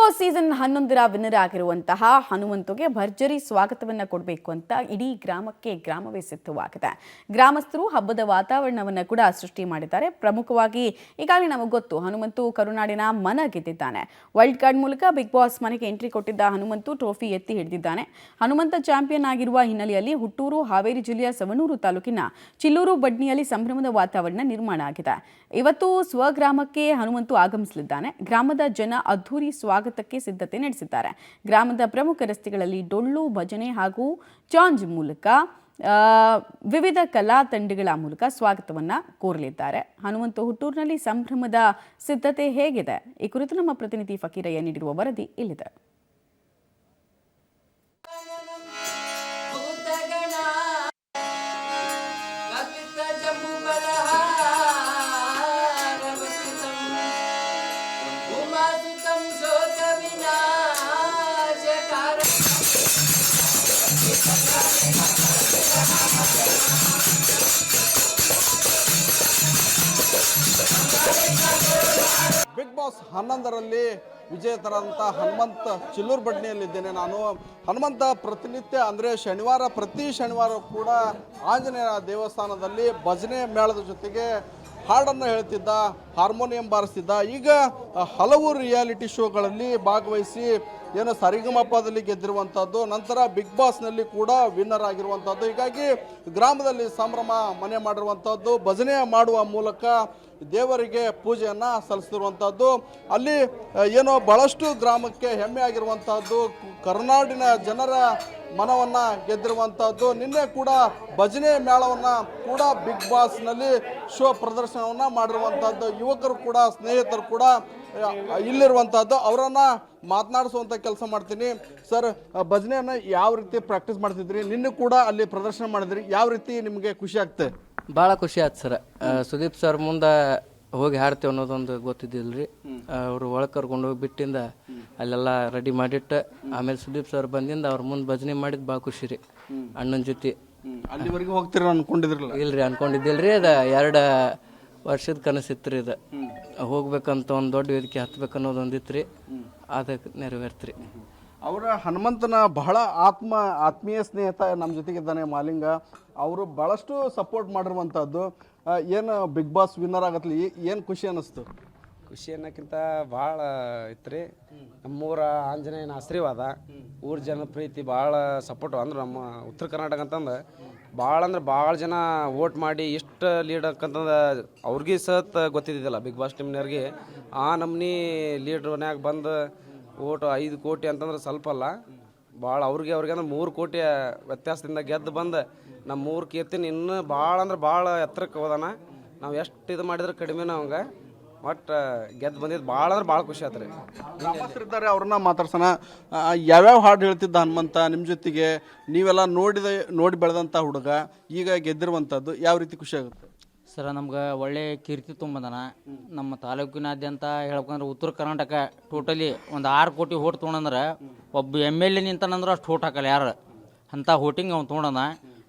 Boss season 11ರ winner ಆಗಿರುವಂತಹ ಹನುಮಂತುಗೆ ಭರ್ಜರಿ ಸ್ವಾಗತವನ್ನ ಕೊಡಬೇಕು ಅಂತ ಇಡೀ ಗ್ರಾಮವೇ ಸಿದ್ಧವಾಗಿದೆ. ಗ್ರಾಮಸ್ಥರು ಹಬ್ಬದ ವಾತಾವರಣವನ್ನ ಕೂಡ ಸೃಷ್ಟಿ ಮಾಡಿದ್ದಾರೆ. ಪ್ರಮುಖವಾಗಿ ಈಗಾಗಲೇ ನಮಗೆ ಗೊತ್ತು, ಹನುಮಂತು ಕರುನಾಡಿನ ಮನ ಗೆದ್ದಿದ್ದಾನೆ. ವೈಲ್ಡ್ ಕಾರ್ಡ್ ಮೂಲಕ ಬಿಗ್ ಬಾಸ್ ಮನೆಗೆ ಎಂಟ್ರಿ ಕೊಟ್ಟಿದ್ದ ಹನುಮಂತು ಟ್ರೋಫಿ ಎತ್ತಿ ಹಿಡಿದಿದ್ದಾನೆ. ಹನುಮಂತ ಚಾಂಪಿಯನ್ ಆಗಿರುವ ಹಿನ್ನೆಲೆಯಲ್ಲಿ ಹುಟ್ಟೂರು, ಹಾವೇರಿ ಜಿಲ್ಲೆಯ ಸವಣೂರು ತಾಲೂಕಿನ ಚಿಲ್ಲೂರು ಬಡ್ನಿಯಲ್ಲಿ ಸಂಭ್ರಮದ ವಾತಾವರಣ ನಿರ್ಮಾಣ ಆಗಿದೆ. ಇವತ್ತು ಸ್ವಗ್ರಾಮಕ್ಕೆ ಹನುಮಂತು ಆಗಮಿಸಲಿದ್ದಾನೆ. ಗ್ರಾಮದ ಜನ ಅದ್ಧೂರಿ ಸ್ವಾಗತಕ್ಕೆ ಸಿದ್ಧತೆ ನಡೆಸಿದ್ದಾರೆ. ಗ್ರಾಮದ ಪ್ರಮುಖ ರಸ್ತೆಗಳಲ್ಲಿ ಡೊಳ್ಳು, ಭಜನೆ ಹಾಗೂ ಚಾಂಜ್ ಮೂಲಕ ವಿವಿಧ ಕಲಾ ತಂಡಗಳ ಮೂಲಕ ಸ್ವಾಗತವನ್ನ ಕೋರಲಿದ್ದಾರೆ. ಹನುಮಂತು ಹುಟ್ಟೂರಿನಲ್ಲಿ ಸಂಭ್ರಮದ ಸಿದ್ಧತೆ ಹೇಗಿದೆ? ಈ ಕುರಿತು ನಮ್ಮ ಪ್ರತಿನಿಧಿ ಫಕೀರಯ್ಯ ನೀಡಿರುವ ವರದಿ ಇಲ್ಲಿದೆ. ಬಿಗ್ ಬಾಸ್ 11ರಲ್ಲಿ ವಿಜೇತರಾದಂಥ ಹನುಮಂತ ಚಿಲ್ಲೂರು ಬಡ್ನಿಯಲ್ಲಿದ್ದೇನೆ ನಾನು. ಹನುಮಂತ ಪ್ರತಿನಿತ್ಯ ಅಂದರೆ ಪ್ರತಿ ಶನಿವಾರ ಕೂಡ ಆಂಜನೇಯ ದೇವಸ್ಥಾನದಲ್ಲಿ ಭಜನೆ ಮೇಳದ ಜೊತೆಗೆ ಹಾಡನ್ನು ಹೇಳ್ತಿದ್ದ, ಹಾರ್ಮೋನಿಯಂ ಬಾರಿಸ್ತಿದ್ದ. ಈಗ ಹಲವು ರಿಯಾಲಿಟಿ ಶೋಗಳಲ್ಲಿ ಭಾಗವಹಿಸಿ ಸರಿಗಮಪದಲ್ಲಿ ಗೆದ್ದಿರುವಂಥದ್ದು, ನಂತರ ಬಿಗ್ ಬಾಸ್ನಲ್ಲಿ ಕೂಡ ವಿನ್ನರ್ ಆಗಿರುವಂಥದ್ದು. ಹೀಗಾಗಿ ಗ್ರಾಮದಲ್ಲಿ ಸಂಭ್ರಮ ಮನೆ ಮಾಡಿರುವಂಥದ್ದು, ಭಜನೆ ಮಾಡುವ ಮೂಲಕ ದೇವರಿಗೆ ಪೂಜೆಯನ್ನು ಸಲ್ಲಿಸ್ತಿರುವಂಥದ್ದು. ಅಲ್ಲಿ ಬಹಳಷ್ಟು ಗ್ರಾಮಕ್ಕೆ ಹೆಮ್ಮೆ ಆಗಿರುವಂಥದ್ದು, ಕರುನಾಡಿನ ಜನರ ಮನವನ್ನು ಗೆದ್ದಿರುವಂಥದ್ದು. ನಿನ್ನೆ ಕೂಡ ಭಜನೆ ಮೇಳವನ್ನು ಕೂಡ ಬಿಗ್ ಬಾಸ್ನಲ್ಲಿ ಶೋ ಪ್ರದರ್ಶನವನ್ನು ಮಾಡಿರುವಂಥದ್ದು. ಯುವಕರು ಕೂಡ, ಸ್ನೇಹಿತರು ಕೂಡ ಇಲ್ಲಿರುವಂಥದ್ದು. ಅವರನ್ನು ಮಾತನಾಡಿಸುವಂಥ ಕೆಲಸ ಮಾಡ್ತೀನಿ. ಸರ್, ಭಜನೆಯನ್ನು ಯಾವ ರೀತಿ ಪ್ರಾಕ್ಟೀಸ್ ಮಾಡ್ತಿದ್ರಿ? ನಿನ್ನೆ ಕೂಡ ಅಲ್ಲಿ ಪ್ರದರ್ಶನ ಮಾಡಿದ್ರಿ, ಯಾವ ರೀತಿ ನಿಮಗೆ ಖುಷಿ ಆಗ್ತದೆ? ಭಾಳ ಖುಷಿ ಆಯ್ತು ಸರ್. ಸುದೀಪ್ ಸರ್ ಮುಂದೆ ಹೋಗಿ ಹಾಡ್ತೇವೆ ಅನ್ನೋದೊಂದು ಗೊತ್ತಿದ್ದಿಲ್ಲ ರೀ. ಅವರು ಒಳಗೆ ಕರ್ಕೊಂಡು ಹೋಗಿ ಬಿಟ್ಟಿಂದ ಅಲ್ಲೆಲ್ಲ ರೆಡಿ ಮಾಡಿಟ್ಟು ಆಮೇಲೆ ಸುದೀಪ್ ಸರ್ ಬಂದಿಂದ ಅವ್ರ ಮುಂದೆ ಭಜನೆ ಮಾಡಿದ್ದು ಭಾಳ ಖುಷಿ ರೀ. ಅಣ್ಣನ ಜೊತೆ ಅಲ್ಲಿವರೆಗೂ ಹೋಗ್ತೀರ ಅನ್ಕೊಂಡಿದ್ರಲ್ಲ? ಇಲ್ರಿ, ಅನ್ಕೊಂಡಿದ್ದಿಲ್ಲ ರೀ. ಅದು 2 ವರ್ಷದ ಕನಸಿತ್ತು ರೀ. ಅದು ಹೋಗ್ಬೇಕಂತ ಒಂದು ದೊಡ್ಡ ವೇದಿಕೆ ಹತ್ಬೇಕನ್ನೋದೊಂದಿತ್ತು ರೀ. ಅದಕ್ಕೆ ನೆರವೇರ್ತ್ರಿ. ಅವರ ಹನುಮಂತನ ಬಹಳ ಆತ್ಮೀಯ ಸ್ನೇಹಿತ ನಮ್ಮ ಜೊತೆಗಿದ್ದಾನೆ ಮಾಲಿಂಗ. ಅವರು ಭಾಳಷ್ಟು ಸಪೋರ್ಟ್ ಮಾಡಿರುವಂಥದ್ದು. ಏನು ಬಿಗ್ ಬಾಸ್ ವಿನ್ನರ್ ಆಗತ್ಲಿ, ಏನು ಖುಷಿ ಅನ್ನಿಸ್ತು? ಖುಷಿ ಅನ್ನೋಕ್ಕಿಂತ ಭಾಳ ಇತ್ತು ರೀ. ನಮ್ಮೂರ ಆಂಜನೇಯನ ಆಶೀರ್ವಾದ, ಊರ ಜನ ಪ್ರೀತಿ, ಭಾಳ ಸಪೋರ್ಟ್. ಅಂದ್ರೆ ನಮ್ಮ ಉತ್ತರ ಕರ್ನಾಟಕ ಅಂತಂದು ಭಾಳ ಜನ ವೋಟ್ ಮಾಡಿ ಇಷ್ಟು ಲೀಡ್ ಅಂತಂದು ಅವ್ರಿಗೆ ಸತ್ ಗೊತ್ತಿದ್ದಿಲ್ಲ. ಬಿಗ್ ಬಾಸ್ ಟೀಮ್ನವ್ರಿಗೆ ಆ ನಮ್ನಿ ಲೀಡ್ರ್ನ್ಯಾಗ ಬಂದು ಓಟು 5 ಕೋಟಿ ಅಂತಂದ್ರೆ ಸ್ವಲ್ಪ ಅಲ್ಲ, ಭಾಳ ಅವ್ರಿಗೆ ಅಂದ್ರೆ 3 ಕೋಟಿ ವ್ಯತ್ಯಾಸದಿಂದ ಗೆದ್ದು ಬಂದು ನಮ್ಮ ಊರು ಕೀರ್ತಿನ ಇನ್ನೂ ಭಾಳ ಎತ್ತರಕ್ಕೆ ಹೋದಾನ. ನಾವು ಎಷ್ಟು ಇದು ಮಾಡಿದ್ರೆ ಕಡಿಮೆನ ಅವಂಗೆ, ಬಟ್ ಗೆದ್ದು ಬಂದಿದ್ದು ಭಾಳ ಖುಷಿ ಆಯ್ತು ರೀ. ಗ್ರಾಮಸ್ಥರಿದ್ದಾರೆ, ಅವ್ರನ್ನ ಮಾತಾಡ್ಸೋಣ. ಯಾವ್ಯಾವ ಹಾಡು ಹೇಳ್ತಿದ್ದ ಹನುಮಂತ ನಿಮ್ಮ ಜೊತೆಗೆ? ನೀವೆಲ್ಲ ನೋಡಿ ಬೆಳೆದಂಥ ಹುಡುಗ ಈಗ ಗೆದ್ದಿರುವಂಥದ್ದು, ಯಾವ ರೀತಿ ಖುಷಿ ಆಗುತ್ತೆ ಸರ್? ನಮ್ಗೆ ಒಳ್ಳೆ ಕೀರ್ತಿ ತುಂಬದನ. ನಮ್ಮ ತಾಲೂಕಿನಾದ್ಯಂತ ಹೇಳ್ಬೇಕಂದ್ರೆ ಉತ್ತರ ಕರ್ನಾಟಕ ಟೋಟಲಿ ಒಂದು 6 ಕೋಟಿ ಓಟ್ ತೊಗೊಂಡ್ರೆ ಒಬ್ಬ MLA ನಿಂತಾನಂದ್ರೆ ಅಷ್ಟು ಓಟ್ ಹಾಕಲ್ಲ ಯಾರು. ಅಂಥ ಹೋಟಿಂಗ್ ಅವ್ನು ತೊಗೊಂಡನ.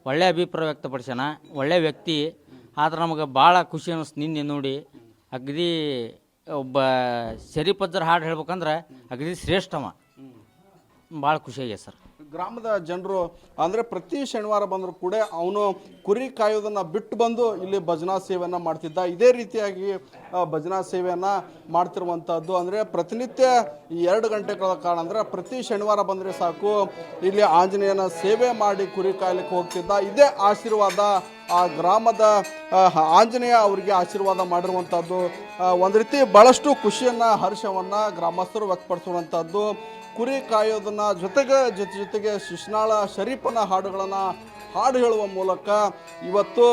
ಒಳ್ಳೆ ಅಭಿಪ್ರಾಯ ವ್ಯಕ್ತಪಡಿಸ್ಯಾನ, ಒಳ್ಳೆ ವ್ಯಕ್ತಿ. ಆದ್ರೆ ನಮಗೆ ಭಾಳ ಖುಷಿ ಅನ್ನಿಸ್ತು ನಿನ್ನೆ ನೋಡಿ. ಅಗದಿ ಒಬ್ಬ ಶರೀಫಜ್ಜರ್ ಹಾಡು ಹೇಳ್ಬೇಕಂದ್ರೆ ಅಗದಿ ಶ್ರೇಷ್ಠವ. ಭಾಳ ಖುಷಿಯಾಗಿದೆ ಸರ್. ಗ್ರಾಮದ ಜನರು ಅಂದರೆ ಪ್ರತಿ ಶನಿವಾರ ಬಂದರೂ ಕೂಡ ಅವನು ಕುರಿ ಕಾಯೋದನ್ನು ಬಿಟ್ಟು ಬಂದು ಇಲ್ಲಿ ಭಜನಾ ಸೇವೆಯನ್ನು ಮಾಡ್ತಿದ್ದ. ಇದೇ ರೀತಿಯಾಗಿ ಭಜನಾ ಸೇವೆಯನ್ನು ಮಾಡ್ತಿರುವಂಥದ್ದು. ಅಂದರೆ ಪ್ರತಿನಿತ್ಯ 2 ಗಂಟೆಗಳ ಕಾಲ, ಅಂದರೆ ಪ್ರತಿ ಶನಿವಾರ ಬಂದರೆ ಸಾಕು ಇಲ್ಲಿ ಆಂಜನೇಯನ ಸೇವೆ ಮಾಡಿ ಕುರಿ ಕಾಯಲಿಕ್ಕೆ ಹೋಗ್ತಿದ್ದ. ಇದೇ ಆಶೀರ್ವಾದ ಆ ಗ್ರಾಮದ ಆಂಜನೇಯ ಅವರಿಗೆ ಆಶೀರ್ವಾದ ಮಾಡಿರುವಂಥದ್ದು. ಒಂದು ರೀತಿ ಭಾಳಷ್ಟು ಖುಷಿಯನ್ನು, ಹರ್ಷವನ್ನು ಗ್ರಾಮಸ್ಥರು ವ್ಯಕ್ತಪಡಿಸುವಂಥದ್ದು. ಕುರಿ ಕಾಯೋದನ್ನು ಜೊತೆಗೆ ಶಿಶ್ನಾಳ ಶರೀಫನ ಹಾಡು ಹೇಳುವ ಮೂಲಕ ಇವತ್ತು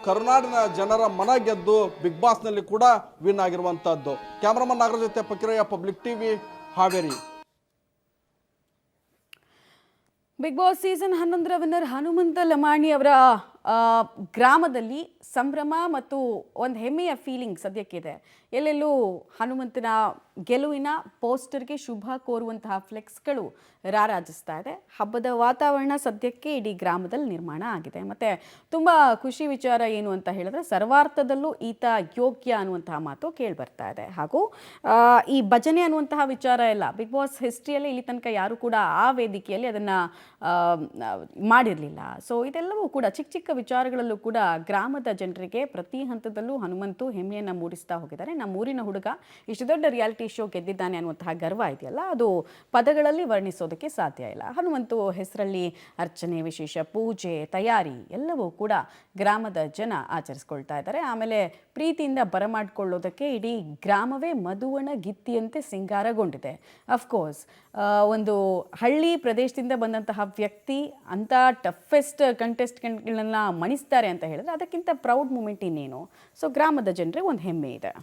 ಕರುನಾಡಿನ ಜನರ ಮನ ಗೆದ್ದು ಬಿಗ್ ಬಾಸ್ನಲ್ಲಿ ಕೂಡ ವಿನ್ ಆಗಿರುವಂಥದ್ದು. ಕ್ಯಾಮ್ರಾಮನ್ ನಾಗರಾಜ್ ಜೊತೆ Fakirayya, public TV, Haveri. Big Boss season 11ರ ವಿನ್ನರ್ ಹನುಮಂತ ಲಮಾಣಿ ಅವರ ಗ್ರಾಮದಲ್ಲಿ ಸಂಭ್ರಮ ಮತ್ತು ಒಂದು ಹೆಮ್ಮೆಯ ಫೀಲಿಂಗ್ ಸದ್ಯಕ್ಕಿದೆ. ಎಲ್ಲೆಲ್ಲೂ ಹನುಮಂತನ ಗೆಲುವಿನ ಪೋಸ್ಟರ್ಗೆ ಶುಭ ಕೋರುವಂತಹ ಫ್ಲೆಕ್ಸ್ಗಳು ರಾರಾಜಿಸ್ತಾ ಇದೆ. ಹಬ್ಬದ ವಾತಾವರಣ ಸದ್ಯಕ್ಕೆ ಇಡೀ ಗ್ರಾಮದಲ್ಲಿ ನಿರ್ಮಾಣ ಆಗಿದೆ. ಮತ್ತು ತುಂಬ ಖುಷಿ ವಿಚಾರ ಏನು ಅಂತ ಹೇಳಿದ್ರೆ, ಸರ್ವಾರ್ಥದಲ್ಲೂ ಈತ ಯೋಗ್ಯ ಅನ್ನುವಂತಹ ಮಾತು ಕೇಳಿಬರ್ತಾ ಇದೆ. ಹಾಗೂ ಈ ಭಜನೆ ಅನ್ನುವಂತಹ ವಿಚಾರ ಎಲ್ಲ ಬಿಗ್ ಬಾಸ್ ಹಿಸ್ಟ್ರಿಯಲ್ಲಿ ಇಲ್ಲಿ ತನಕ ಯಾರು ಕೂಡ ಆ ವೇದಿಕೆಯಲ್ಲಿ ಅದನ್ನು ಮಾಡಿರಲಿಲ್ಲ. ಸೊ ಇದೆಲ್ಲವೂ ಕೂಡ ಚಿಕ್ಕ ಚಿಕ್ಕ ವಿಚಾರಗಳಲ್ಲೂ ಕೂಡ ಗ್ರಾಮದ ಜನರಿಗೆ ಪ್ರತಿ ಹಂತದಲ್ಲೂ ಹನುಮಂತು ಹೆಮ್ಮೆಯನ್ನು ಮೂಡಿಸ್ತಾ ಹೋಗಿದ್ದಾರೆ. ನಮ್ಮ ಊರಿನ ಹುಡುಗ ಇಷ್ಟು ದೊಡ್ಡ ರಿಯಾಲಿಟಿ ಶೋ ಗೆದ್ದಿದ್ದಾನೆ ಅನ್ನುವಂತಹ ಗರ್ವ ಇದೆಯಲ್ಲ, ಅದು ಪದಗಳಲ್ಲಿ ವರ್ಣಿಸೋದಕ್ಕೆ ಸಾಧ್ಯ ಇಲ್ಲ. ಹನುಮಂತು ಹೆಸರಲ್ಲಿ ಅರ್ಚನೆ, ವಿಶೇಷ ಪೂಜೆ, ತಯಾರಿ ಎಲ್ಲವೂ ಕೂಡ ಗ್ರಾಮದ ಜನ ಆಚರಿಸ್ಕೊಳ್ತಾ ಇದ್ದಾರೆ. ಆಮೇಲೆ ಪ್ರೀತಿಯಿಂದ ಬರಮಾಡಿಕೊಳ್ಳೋದಕ್ಕೆ ಇಡೀ ಗ್ರಾಮವೇ ಮಧುವಣ ಗಿತ್ತಿಯಂತೆ ಸಿಂಗಾರಗೊಂಡಿದೆ. ಅಫ್ಕೋರ್ಸ್ ಒಂದು ಹಳ್ಳಿ ಪ್ರದೇಶದಿಂದ ಬಂದಂತಹ ವ್ಯಕ್ತಿ ಅಂಥ ಟಫೆಸ್ಟ್ ಕಂಟೆಸ್ಟೆಂಟ್ಗಳನ್ನ ಮಣಿಸ್ತಾರೆ ಅಂತ ಹೇಳಿದ್ರೆ ಅದಕ್ಕಿಂತ ಪ್ರೌಡ್ ಮೂಮೆಂಟ್ ಇನ್ನೇನು. ಸೊ ಗ್ರಾಮದ ಜನರಿಗೆ ಒಂದು ಹೆಮ್ಮೆ ಇದೆ.